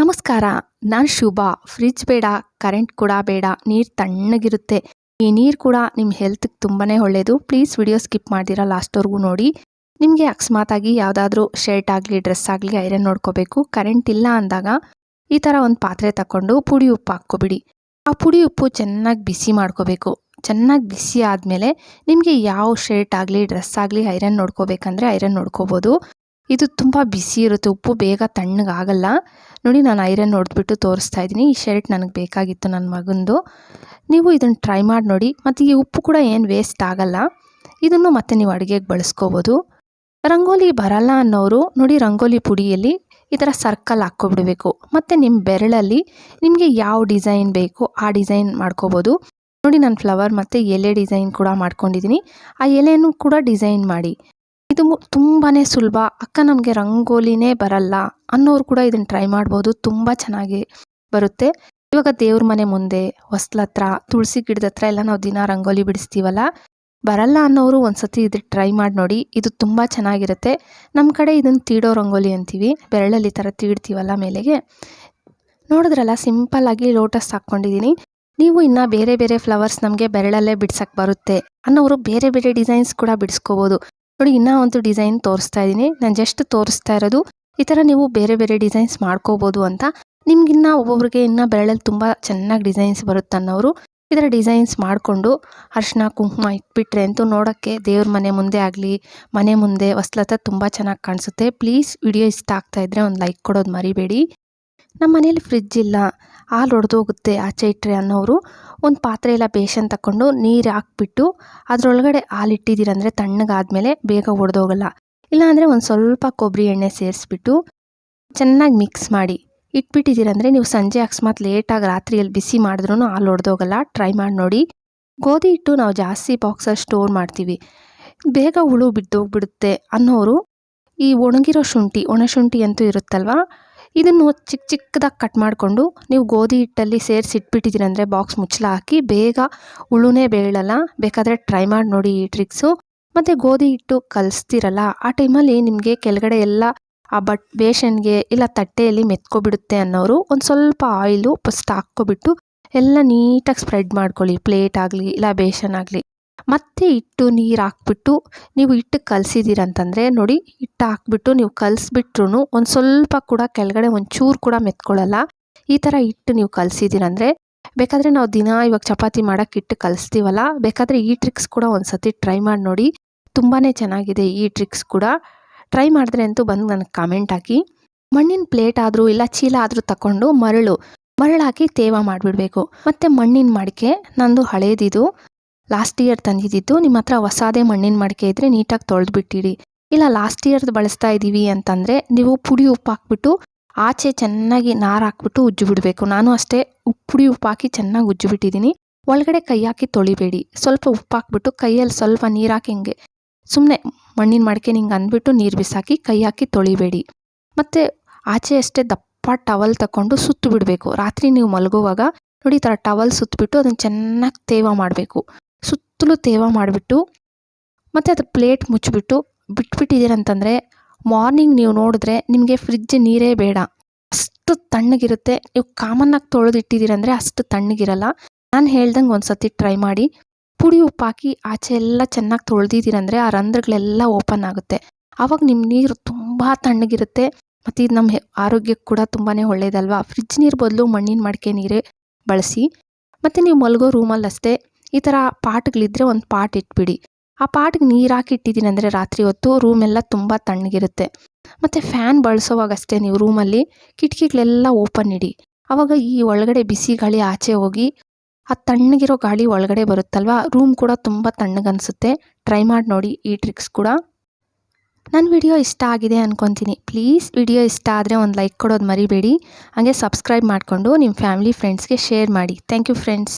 ನಮಸ್ಕಾರ. ನಾನು ಶುಭಾ. ಫ್ರಿಜ್ ಬೇಡ, ಕರೆಂಟ್ ಕೂಡ ಬೇಡ, ನೀರು ತಣ್ಣಗಿರುತ್ತೆ. ಈ ನೀರು ಕೂಡ ನಿಮ್ಮ ಹೆಲ್ತ್ಗೆ ತುಂಬಾ ಒಳ್ಳೆಯದು. ಪ್ಲೀಸ್ ವಿಡಿಯೋ ಸ್ಕಿಪ್ ಮಾಡ್ದಿರಾ ಲಾಸ್ಟ್ವರೆಗೂ ನೋಡಿ. ನಿಮಗೆ ಅಕಸ್ಮಾತಾಗಿ ಯಾವುದಾದ್ರೂ ಶರ್ಟ್ ಆಗಲಿ ಡ್ರೆಸ್ ಆಗಲಿ ಐರನ್ ನೋಡ್ಕೋಬೇಕು, ಕರೆಂಟ್ ಇಲ್ಲ ಅಂದಾಗ ಈ ಥರ ಒಂದು ಪಾತ್ರೆ ತಗೊಂಡು ಪುಡಿ ಉಪ್ಪು ಹಾಕ್ಕೊಬಿಡಿ. ಆ ಪುಡಿ ಉಪ್ಪು ಚೆನ್ನಾಗಿ ಬಿಸಿ ಮಾಡ್ಕೋಬೇಕು. ಚೆನ್ನಾಗಿ ಬಿಸಿ ಆದಮೇಲೆ ನಿಮಗೆ ಯಾವ ಶರ್ಟ್ ಆಗಲಿ ಡ್ರೆಸ್ ಆಗಲಿ ಐರನ್ ನೋಡ್ಕೋಬೇಕಂದ್ರೆ ಐರನ್ ನೋಡ್ಕೋಬೋದು. ಇದು ತುಂಬ ಬಿಸಿ ಇರುತ್ತೆ, ಉಪ್ಪು ಬೇಗ ತಣ್ಣಗಾಗಲ್ಲ. ನೋಡಿ, ನಾನು ಐರನ್ ನೋಡಿಬಿಟ್ಟು ತೋರಿಸ್ತಾ ಇದ್ದೀನಿ. ಈ ಶರ್ಟ್ ನನಗೆ ಬೇಕಾಗಿತ್ತು ನನ್ನ ಮಗಂದು. ನೀವು ಇದನ್ನು ಟ್ರೈ ಮಾಡಿ ನೋಡಿ. ಮತ್ತು ಈ ಉಪ್ಪು ಕೂಡ ಏನು ವೇಸ್ಟ್ ಆಗಲ್ಲ. ಇದನ್ನು ಮತ್ತೆ ನೀವು ಅಡುಗೆಗೆ ಬಳಸ್ಕೋಬೋದು. ರಂಗೋಲಿ ಬರಲ್ಲ ಅನ್ನೋರು ನೋಡಿ, ರಂಗೋಲಿ ಪುಡಿಯಲ್ಲಿ ಈ ಥರ ಸರ್ಕಲ್ ಹಾಕ್ಕೊಬಿಡಬೇಕು. ಮತ್ತು ನಿಮ್ಮ ಬೆರಳಲ್ಲಿ ನಿಮಗೆ ಯಾವ ಡಿಸೈನ್ ಬೇಕೋ ಆ ಡಿಸೈನ್ ಮಾಡ್ಕೋಬೋದು. ನೋಡಿ, ನಾನು ಫ್ಲವರ್ ಮತ್ತು ಎಲೆ ಡಿಸೈನ್ ಕೂಡ ಮಾಡ್ಕೊಂಡಿದ್ದೀನಿ. ಆ ಎಲೆನೂ ಕೂಡ ಡಿಸೈನ್ ಮಾಡಿ. ಇದು ತುಂಬಾ ಸುಲಭ. ಅಕ್ಕ, ನಮಗೆ ರಂಗೋಲಿನೇ ಬರಲ್ಲ ಅನ್ನೋರು ಕೂಡ ಇದನ್ನು ಟ್ರೈ ಮಾಡ್ಬೋದು. ತುಂಬ ಚೆನ್ನಾಗಿ ಬರುತ್ತೆ. ಇವಾಗ ದೇವ್ರ ಮನೆ ಮುಂದೆ, ಹೊಸ್ಲ ಹತ್ರ, ತುಳಸಿ ಗಿಡದ ಹತ್ರ ಎಲ್ಲ ನಾವು ದಿನ ರಂಗೋಲಿ ಬಿಡಿಸ್ತೀವಲ್ಲ, ಬರಲ್ಲ ಅನ್ನೋರು ಒಂದ್ಸತಿ ಇದು ಟ್ರೈ ಮಾಡಿ ನೋಡಿ. ಇದು ತುಂಬ ಚೆನ್ನಾಗಿರುತ್ತೆ. ನಮ್ಮ ಕಡೆ ಇದನ್ನು ತೀಡೋ ರಂಗೋಲಿ ಅಂತೀವಿ. ಬೆರಳಲ್ಲಿ ಥರ ತೀಡ್ತೀವಲ್ಲ ಮೇಲೆಗೆ. ನೋಡಿದ್ರಲ್ಲ, ಸಿಂಪಲ್ಲಾಗಿ ಲೋಟಸ್ ಹಾಕ್ಕೊಂಡಿದ್ದೀನಿ. ನೀವು ಇನ್ನು ಬೇರೆ ಬೇರೆ ಫ್ಲವರ್ಸ್ ನಮಗೆ ಬೆರಳಲ್ಲೇ ಬಿಡ್ಸಕ್ಕೆ ಬರುತ್ತೆ ಅನ್ನೋರು ಬೇರೆ ಬೇರೆ ಡಿಸೈನ್ಸ್ ಕೂಡ ಬಿಡಿಸ್ಕೋಬೋದು. ನೋಡಿ, ಇನ್ನೂ ಒಂದು ಡಿಸೈನ್ ತೋರಿಸ್ತಾ ಇದ್ದೀನಿ. ನಾನು ಜಸ್ಟ್ ತೋರಿಸ್ತಾ ಇರೋದು ಈ ಥರ ನೀವು ಬೇರೆ ಬೇರೆ ಡಿಸೈನ್ಸ್ ಮಾಡ್ಕೋಬೋದು ಅಂತ. ನಿಮ್ಗಿನ್ನ ಒಬ್ಬೊಬ್ರಿಗೆ ಇನ್ನೂ ಬೆರಳಲ್ಲಿ ತುಂಬ ಚೆನ್ನಾಗಿ ಡಿಸೈನ್ಸ್ ಬರುತ್ತೆ ಅನ್ನೋರು ಈ ಥರ ಡಿಸೈನ್ಸ್ ಮಾಡಿಕೊಂಡು ಅರಿಶಿನ ಕುಂಕುಮ ಇಟ್ಬಿಟ್ರೆ ಅಂತೂ ನೋಡೋಕ್ಕೆ ದೇವ್ರ ಮನೆ ಮುಂದೆ ಆಗಲಿ, ಮನೆ ಮುಂದೆ ಹೊಸ್ಲತ್ತ ತುಂಬ ಚೆನ್ನಾಗಿ ಕಾಣಿಸುತ್ತೆ. ಪ್ಲೀಸ್ ವಿಡಿಯೋ ಇಷ್ಟ ಆಗ್ತಾಯಿದ್ರೆ ಒಂದು ಲೈಕ್ ಕೊಡೋದು ಮರಿಬೇಡಿ. ನಮ್ಮ ಮನೇಲಿ ಫ್ರಿಜ್ ಇಲ್ಲ, ಹಾಲು ಒಡೆದೋಗುತ್ತೆ ಆಚೆ ಇಟ್ಟರೆ ಅನ್ನೋರು ಒಂದು ಪಾತ್ರೆ ಇಲ್ಲ ಬೇಸನ್ ತಗೊಂಡು ನೀರು ಹಾಕ್ಬಿಟ್ಟು ಅದರೊಳಗಡೆ ಹಾಲು ಇಟ್ಟಿದ್ದೀರಂದರೆ ತಣ್ಣಗಾದ್ಮೇಲೆ ಬೇಗ ಒಡೆದೋಗಲ್ಲ. ಇಲ್ಲಾಂದರೆ ಒಂದು ಸ್ವಲ್ಪ ಕೊಬ್ಬರಿ ಎಣ್ಣೆ ಸೇರಿಸ್ಬಿಟ್ಟು ಚೆನ್ನಾಗಿ ಮಿಕ್ಸ್ ಮಾಡಿ ಇಟ್ಬಿಟ್ಟಿದ್ದೀರಂದರೆ ನೀವು ಸಂಜೆ ಅಕಸ್ಮಾತ್ ಲೇಟಾಗಿ ರಾತ್ರಿಯಲ್ಲಿ ಬಿಸಿ ಮಾಡಿದ್ರೂ ಹಾಲು ಒಡೆದೋಗಲ್ಲ. ಟ್ರೈ ಮಾಡಿ ನೋಡಿ. ಗೋಧಿ ಹಿಟ್ಟು ನಾವು ಜಾಸ್ತಿ ಬಾಕ್ಸಲ್ಲಿ ಸ್ಟೋರ್ ಮಾಡ್ತೀವಿ, ಬೇಗ ಹುಳು ಬಿದ್ದೋಗ್ಬಿಡುತ್ತೆ ಅನ್ನೋರು ಈ ಒಣಗಿರೋ ಶುಂಠಿ, ಒಣ ಶುಂಠಿ ಅಂತೂ ಇರುತ್ತಲ್ವ, ಇದನ್ನು ಚಿಕ್ಕ ಚಿಕ್ಕದಾಗಿ ಕಟ್ ಮಾಡಿಕೊಂಡು ನೀವು ಗೋಧಿ ಹಿಟ್ಟಲ್ಲಿ ಸೇರಿಸಿ ಇಟ್ಬಿಟ್ಟಿದ್ದೀರಂದರೆ ಬಾಕ್ಸ್ ಮುಚ್ಚಳ ಹಾಕಿ ಬೇಗ ಹುಳುನೇ ಬೀಳಲ್ಲ. ಬೇಕಾದರೆ ಟ್ರೈ ಮಾಡಿ ನೋಡಿ ಈ ಟ್ರಿಕ್ಸು. ಮತ್ತು ಗೋಧಿ ಹಿಟ್ಟು ಕಲಿಸ್ತಿರಲ್ಲ ಆ ಟೈಮಲ್ಲಿ ನಿಮಗೆ ಕೆಳಗಡೆ ಎಲ್ಲ ಆ ಬೇಸನ್ಗೆ ಇಲ್ಲ ತಟ್ಟೆಯಲ್ಲಿ ಮೆತ್ಕೊಬಿಡುತ್ತೆ ಅನ್ನೋರು ಒಂದು ಸ್ವಲ್ಪ ಆಯಿಲು ಫಸ್ಟ್ ಹಾಕ್ಕೊಬಿಟ್ಟು ಎಲ್ಲ ನೀಟಾಗಿ ಸ್ಪ್ರೆಡ್ ಮಾಡ್ಕೊಳ್ಳಿ. ಪ್ಲೇಟ್ ಆಗಲಿ ಇಲ್ಲ ಬೇಸನ್ ಆಗಲಿ. ಮತ್ತೆ ಹಿಟ್ಟು ನೀರು ಹಾಕ್ಬಿಟ್ಟು ನೀವು ಹಿಟ್ಟು ಕಲಸಿದ್ದೀರಂತಂದರೆ ನೋಡಿ, ಹಿಟ್ಟು ಹಾಕ್ಬಿಟ್ಟು ನೀವು ಕಲಿಸ್ಬಿಟ್ರು ಒಂದು ಸ್ವಲ್ಪ ಕೂಡ ಕೆಳಗಡೆ ಒಂಚೂರು ಕೂಡ ಮೆತ್ಕೊಳ್ಳಲ್ಲ. ಈ ಥರ ಹಿಟ್ಟು ನೀವು ಕಲಸಿದ್ದೀರಂದರೆ ಬೇಕಾದರೆ ನಾವು ದಿನ ಇವಾಗ ಚಪಾತಿ ಮಾಡೋಕ್ಕೆ ಹಿಟ್ಟು ಕಲಿಸ್ತೀವಲ್ಲ, ಬೇಕಾದರೆ ಈ ಟ್ರಿಕ್ಸ್ ಕೂಡ ಒಂದು ಸತಿ ಟ್ರೈ ಮಾಡಿ ನೋಡಿ. ತುಂಬಾ ಚೆನ್ನಾಗಿದೆ ಈ ಟ್ರಿಕ್ಸ್ ಕೂಡ. ಟ್ರೈ ಮಾಡಿದ್ರೆ ಅಂತೂ ಬಂದು ನನಗೆ ಕಾಮೆಂಟ್ ಹಾಕಿ. ಮಣ್ಣಿನ ಪ್ಲೇಟ್ ಆದರೂ ಇಲ್ಲ ಚೀಲ ಆದರೂ ತಗೊಂಡು ಮರಳು ಹಾಕಿ ತೇವ ಮಾಡಿಬಿಡಬೇಕು. ಮತ್ತು ಮಣ್ಣಿನ ಮಡಿಕೆ ನಂದು ಹಳೇದಿದು, ಲಾಸ್ಟ್ ಇಯರ್ ತಂದಿದ್ದು. ನಿಮ್ಮ ಹತ್ರ ಹೊಸದೇ ಮಣ್ಣಿನ ಮಡಿಕೆ ಇದ್ದರೆ ನೀಟಾಗಿ ತೊಳೆದ್ಬಿಟ್ಟಿಡಿ. ಇಲ್ಲ ಲಾಸ್ಟ್ ಇಯರ್ದು ಬಳಸ್ತಾ ಇದ್ದೀವಿ ಅಂತಂದರೆ ನೀವು ಪುಡಿ ಉಪ್ಪು ಹಾಕ್ಬಿಟ್ಟು ಆಚೆ ಚೆನ್ನಾಗಿ ನಾರು ಹಾಕ್ಬಿಟ್ಟು ಉಜ್ಜಿಬಿಡಬೇಕು. ನಾನು ಅಷ್ಟೇ ಪುಡಿ ಉಪ್ಪು ಹಾಕಿ ಚೆನ್ನಾಗಿ ಉಜ್ಜಿಬಿಟ್ಟಿದ್ದೀನಿ. ಒಳಗಡೆ ಕೈ ಹಾಕಿ ತೊಳಿಬೇಡಿ. ಸ್ವಲ್ಪ ಉಪ್ಪು ಹಾಕ್ಬಿಟ್ಟು ಕೈಯಲ್ಲಿ ಸ್ವಲ್ಪ ನೀರು ಹಾಕಿ ಹಿಂಗೆ ಸುಮ್ಮನೆ ಮಣ್ಣಿನ ಮಡಿಕೆ ಹಿಂಗೆ ಅಂದ್ಬಿಟ್ಟು ನೀರು ಬಿಸಾಕಿ ಕೈ ಹಾಕಿ ತೊಳಿಬೇಡಿ. ಮತ್ತು ಆಚೆ ಅಷ್ಟೇ ದಪ್ಪ ಟವಲ್ ತಗೊಂಡು ಸುತ್ತು ಬಿಡಬೇಕು. ರಾತ್ರಿ ನೀವು ಮಲಗುವಾಗ ನೋಡಿ, ಈ ಥರ ಟವಲ್ ಸುತ್ತಬಿಟ್ಟು ಅದನ್ನು ಚೆನ್ನಾಗಿ ತೇವ ಮಾಡಬೇಕು. ಸುತ್ತಲೂ ತೇವ ಮಾಡಿಬಿಟ್ಟು ಮತ್ತು ಅದು ಪ್ಲೇಟ್ ಮುಚ್ಚಿಬಿಟ್ಟು ಬಿಟ್ಬಿಟ್ಟಿದ್ದೀರಂತಂದರೆ ಮಾರ್ನಿಂಗ್ ನೀವು ನೋಡಿದ್ರೆ ನಿಮಗೆ ಫ್ರಿಜ್ ನೀರೇ ಬೇಡ, ಅಷ್ಟು ತಣ್ಣಗಿರುತ್ತೆ. ನೀವು ಕಾಮನ್ನಾಗಿ ತೊಳೆದಿಟ್ಟಿದ್ದೀರಂದರೆ ಅಷ್ಟು ತಣ್ಣಗಿರಲ್ಲ. ನಾನು ಹೇಳ್ದಂಗೆ ಒಂದು ಸತಿ ಟ್ರೈ ಮಾಡಿ. ಪುಡಿ ಉಪ್ಪು ಹಾಕಿ ಆಚೆ ಎಲ್ಲ ಚೆನ್ನಾಗಿ ತೊಳೆದಿದ್ದೀರಂದರೆ ಆ ರಂಧ್ರಗಳೆಲ್ಲ ಓಪನ್ ಆಗುತ್ತೆ. ಆವಾಗ ನಿಮ್ಮ ನೀರು ತುಂಬ ತಣ್ಣಗಿರುತ್ತೆ. ಮತ್ತು ಇದು ನಮ್ಮ ಆರೋಗ್ಯಕ್ಕೆ ಕೂಡ ತುಂಬಾ ಒಳ್ಳೆಯದಲ್ವಾ. ಫ್ರಿಜ್ ನೀರು ಬದಲು ಮಣ್ಣಿನ ಮಡಿಕೆ ನೀರೇ ಬಳಸಿ. ಮತ್ತು ನೀವು ಮಲಗೋ ರೂಮಲ್ಲಿ ಅಷ್ಟೇ ಈ ಥರ ಪಾಟ್ಗಳಿದ್ದರೆ ಒಂದು ಪಾಟ್ ಇಟ್ಬಿಡಿ. ಆ ಪಾಟ್ಗೆ ನೀರು ಹಾಕಿ ಇಟ್ಟಿದ್ದೀನಂದರೆ ರಾತ್ರಿ ಹೊತ್ತು ರೂಮೆಲ್ಲ ತುಂಬ ತಣ್ಣಗಿರುತ್ತೆ. ಮತ್ತು ಫ್ಯಾನ್ ಬಳಸೋವಾಗ ಅಷ್ಟೇ ನೀವು ರೂಮಲ್ಲಿ ಕಿಟಕಿಗಳೆಲ್ಲ ಓಪನ್ ಇಡಿ. ಆವಾಗ ಈ ಒಳಗಡೆ ಬಿಸಿ ಗಾಳಿ ಆಚೆ ಹೋಗಿ ಆ ತಣ್ಣಗಿರೋ ಗಾಳಿ ಒಳಗಡೆ ಬರುತ್ತಲ್ವ, ರೂಮ್ ಕೂಡ ತುಂಬ ತಣ್ಣಗನ್ನಿಸುತ್ತೆ. ಟ್ರೈ ಮಾಡಿ ನೋಡಿ ಈ ಟ್ರಿಕ್ಸ್ ಕೂಡ. ನನ್ನ ವಿಡಿಯೋ ಇಷ್ಟ ಆಗಿದೆ ಅಂದ್ಕೊತೀನಿ. ಪ್ಲೀಸ್ ವಿಡಿಯೋ ಇಷ್ಟ ಆದರೆ ಒಂದು ಲೈಕ್ ಕೊಡೋದು ಮರಿಬೇಡಿ. ಹಾಗೆ ಸಬ್ಸ್ಕ್ರೈಬ್ ಮಾಡಿಕೊಂಡು ನಿಮ್ಮ ಫ್ಯಾಮಿಲಿ ಫ್ರೆಂಡ್ಸ್ಗೆ ಶೇರ್ ಮಾಡಿ. Thank you friends.